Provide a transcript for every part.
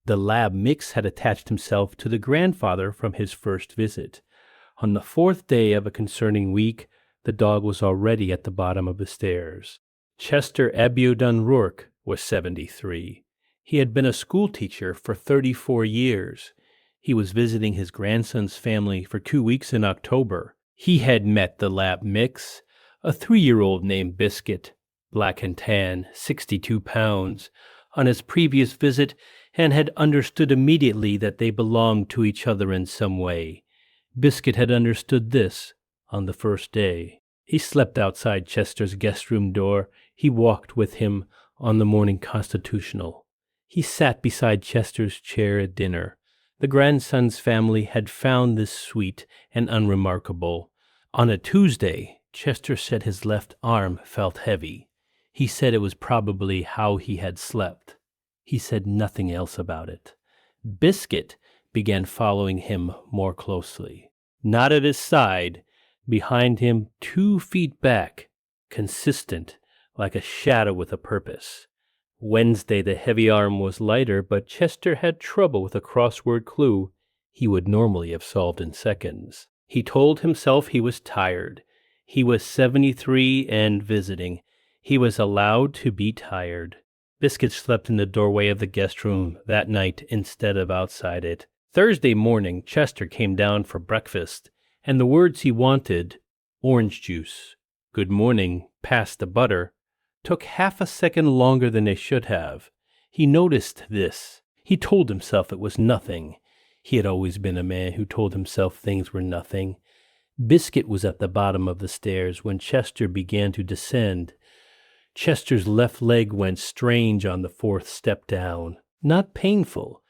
The lab mix had attached himself to the grandfather from his first visit. On the fourth day of a concerning week, the dog was already at the bottom of the stairs. Chester Abiodun Rourke was 73. He had been a schoolteacher for 34 years. He was visiting his grandson's family for 2 weeks in October. He had met the lab mix, a 3-year-old named Biscuit, black and tan, 62 pounds, on his previous visit, and had understood immediately that they belonged to each other in some way. Biscuit had understood this on the first day. He slept outside Chester's guest room door. He walked with him on the morning constitutional. He sat beside Chester's chair at dinner. The grandson's family had found this sweet and unremarkable. On a Tuesday, Chester said his left arm felt heavy. He said it was probably how he had slept. He said nothing else about it. Biscuit began following him more closely. Not at his side, behind him 2 feet back, consistent, like a shadow with a purpose. Wednesday the heavy arm was lighter, but Chester had trouble with a crossword clue he would normally have solved in seconds. He told himself he was tired. He was 73 and visiting. He was allowed to be tired. Biscuit slept in the doorway of the guest room that night instead of outside it. Thursday morning, Chester came down for breakfast, and the words he wanted, orange juice, good morning, pass the butter, took half a second longer than they should have. He noticed this. He told himself it was nothing. He had always been a man who told himself things were nothing. Biscuit was at the bottom of the stairs when Chester began to descend. Chester's left leg went strange on the 4th step down. Not painful,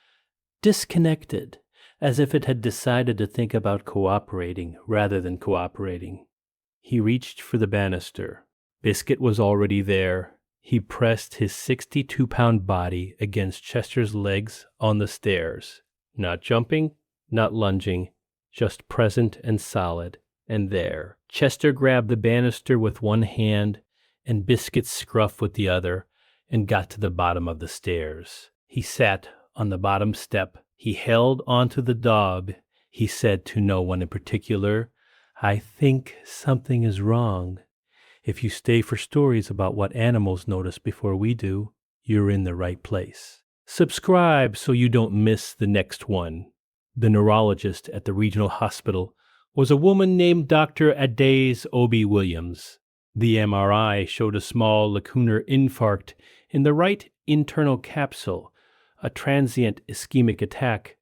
disconnected, as if it had decided to think about cooperating rather than cooperating. He reached for the banister. Biscuit was already there. He pressed his 62-pound body against Chester's legs on the stairs. Not jumping, not lunging, just present and solid, and there. Chester grabbed the banister with one hand and Biscuit's scruff with the other, and got to the bottom of the stairs. He sat on the bottom step. He held onto the dog. He said to no one in particular, I think something is wrong. If you stay for stories about what animals notice before we do, you're in the right place. Subscribe so you don't miss the next one. The neurologist at the regional hospital was a woman named Dr. Adaze Obi Williams. The MRI showed a small lacunar infarct in the right internal capsule, a transient ischemic attack,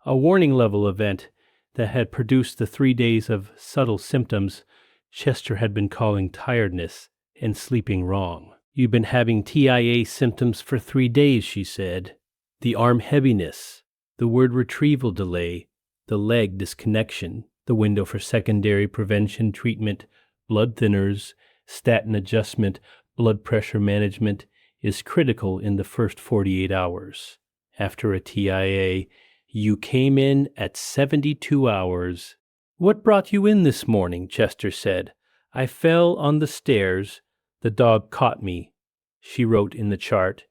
a warning level event that had produced the 3 days of subtle symptoms Chester had been calling tiredness and sleeping wrong. You've been having TIA symptoms for 3 days, she said. The arm heaviness, the word retrieval delay, the leg disconnection, the window for secondary prevention treatment, blood thinners, statin adjustment, blood pressure management is critical in the first 48 hours. After a TIA, you came in at 72 hours. What brought you in this morning? Chester said. I fell on the stairs. The dog caught me. She wrote in the chart.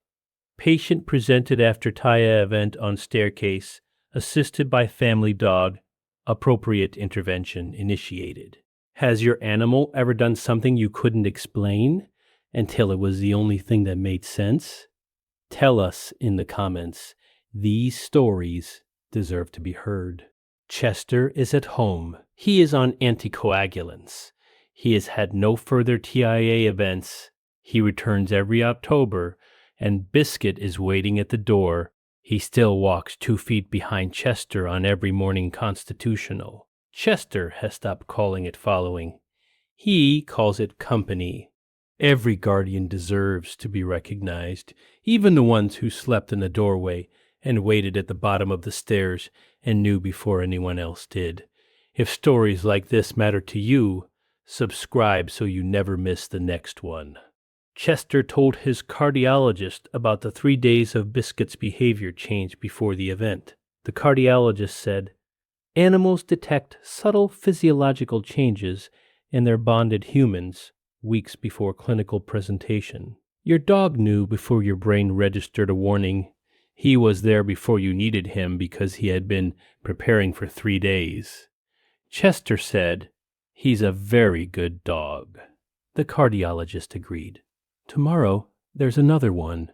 Patient presented after TIA event on staircase, assisted by family dog. Appropriate intervention initiated. Has your animal ever done something you couldn't explain until it was the only thing that made sense? Tell us in the comments. These stories deserve to be heard. Chester is at home. He is on anticoagulants. He has had no further TIA events. He returns every October, and Biscuit is waiting at the door. He still walks 2 feet behind Chester on every morning constitutional. Chester has stopped calling it following. He calls it company. Every guardian deserves to be recognized, even the ones who slept in the doorway and waited at the bottom of the stairs and knew before anyone else did. If stories like this matter to you, subscribe so you never miss the next one. Chester told his cardiologist about the 3 days of Biscuit's behavior change before the event. The cardiologist said, Animals detect subtle physiological changes in their bonded humans weeks before clinical presentation. Your dog knew before your brain registered a warning. He was there before you needed him because he had been preparing for 3 days. Chester said, "He's a very good dog." The cardiologist agreed. "Tomorrow there's another one."